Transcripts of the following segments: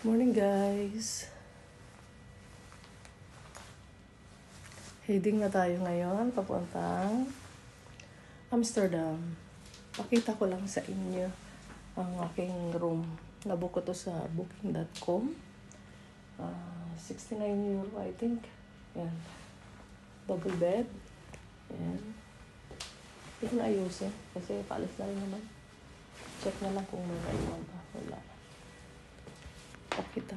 Morning guys! Heading na tayo ngayon papuntang Amsterdam. Pakita ko lang sa inyo ang aking room. Nabook ko to sa booking.com. 69 euro I think. Yan. Double bed. Yan. Hindi ko na ayusin kasi paalis na rin naman. Check na lang kung may naiwan pa. Wala. Pakita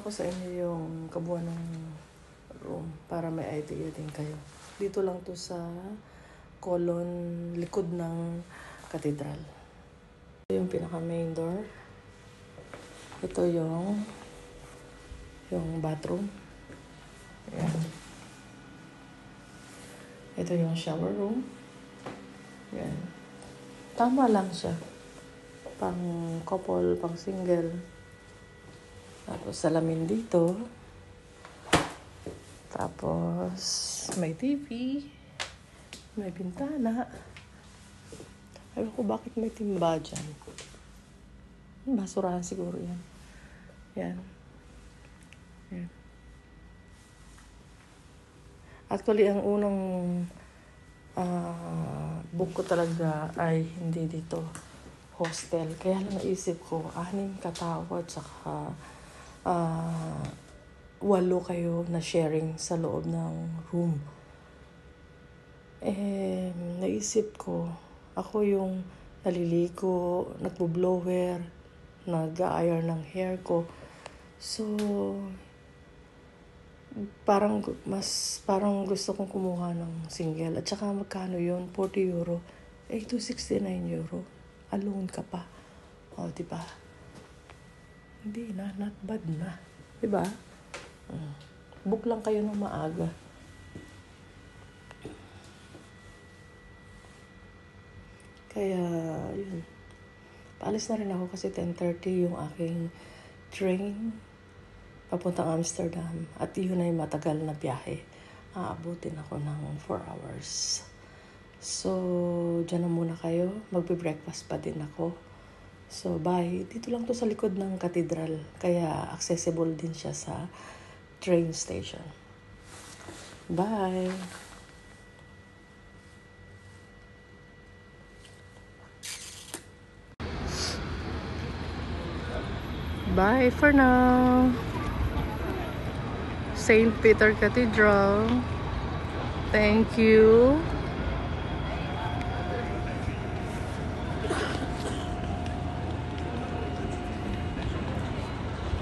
ko sa inyo yung kabuuan ng room para may idea din kayo. Dito lang to sa Cologne, likod ng katedral. Ito yung pinaka main door. Ito yung bathroom. Ayan. Ito yung shower room. Ayan. Tama lang siya. Pang couple, pang single. Tapos salamin dito. Tapos may TV. May bintana. Ayaw ko bakit may timba dyan. Basurahan siguro yan. Yan. Yan. Actually, ang unang book ko talaga ay hindi dito. Hostel. Kaya lang naisip ko, 6 katao at saka 8 kayo na sharing sa loob ng room. Naisip ko, ako yung naliligo, nagbo-blower, nag-a-iron ng hair ko. So, parang gusto kong kumuha ng single. At saka magkano yun? 40 euro. 269 euro. Alone ka pa. O, diba? Hindi na. Not bad na. Diba? Book lang kayo ng maaga. Kaya, yun. Paalis na rin ako kasi 10:30 yung aking train papuntang Amsterdam. At yun ay matagal na biyahe. Aabutin ako ng 4 hours. So, dyan na muna kayo. Magbe-breakfast pa din ako. So, bye. Dito lang to sa likod ng katedral. Kaya accessible din siya sa train station. Bye! Bye for now! St. Peter Cathedral. Thank you.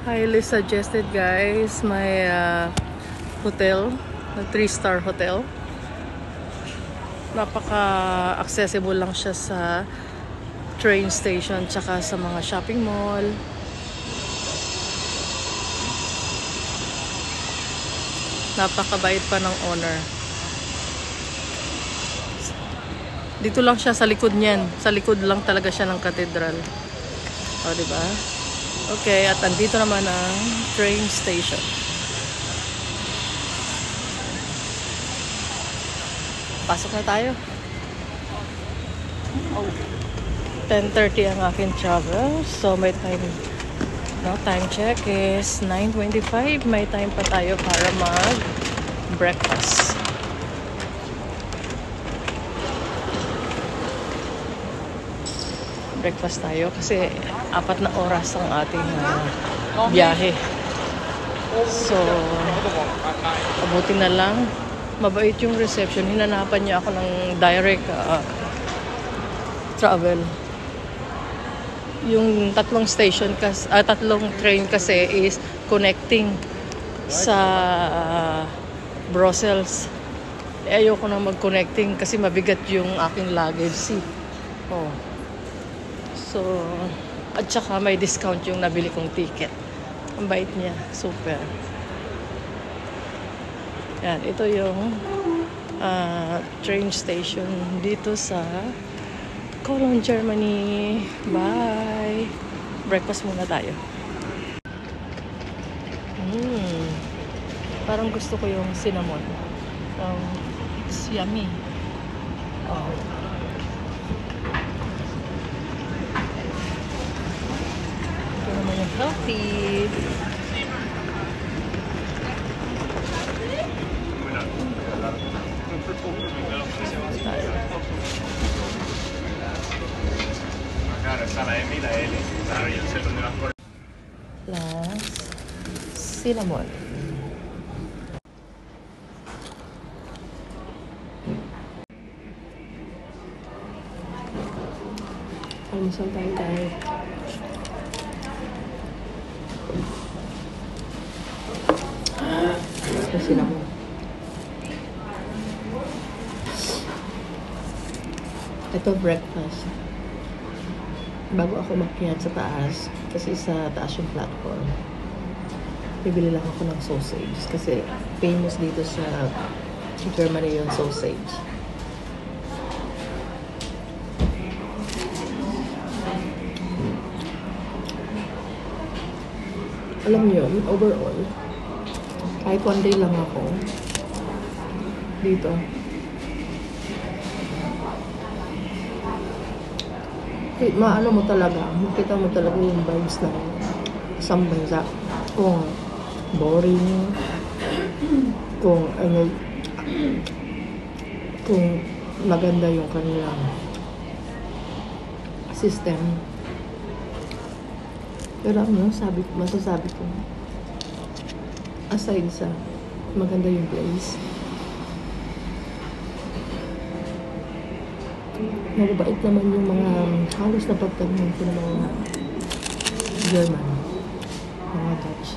Highly suggested guys, may hotel, 3-star hotel. Napaka-accessible lang siya sa train station tsaka sa mga shopping mall. Napakabait pa ng owner. Dito lang siya sa likod niyan. Sa likod lang talaga siya ng katedral. O, diba? Okay, at andito naman ang train station. Pasok na tayo. 10:30 ang aking travel. So, may time. Time check is 9:25. May time pa tayo para mag-breakfast. Breakfast tayo kasi 4 na oras ang ating biyahe. So, abutin na lang. Mabait yung reception. Hinanapan niya ako ng direct travel. Yung 3 station kasi, 3 train kasi is connecting sa Brussels. Ayoko na mag-connecting kasi mabigat yung aking luggage. Oh. So, at saka may discount yung nabili kong ticket. Ang bait niya. Super. Yan. Ito yung train station dito sa Cologne, Germany. Bye! Breakfast muna tayo. Parang gusto ko yung cinnamon. It's yummy. Oh. a la M y la L. Claro, yo sé dónde vas por. Plus cinnamon. Almusal tayo guys. Sa cinnamon. Ito breakfast. Bago ako makyat sa taas, kasi sa taas yung platform, bibili lang ako ng sausage kasi famous dito sa Germany yung sausage. Alam niyo, overall, kahit one day lang ako dito, maano mo talaga, makita mo talaga yung vibes ng isang bansa. Kung boring, kung ano, kung maganda yung kanilang system. Pero ano, masasabi ko, aside sa maganda yung place, mababait naman yung mga halos na pagtanong ko ng mga German, mga Dutch.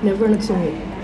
Never nagsungit.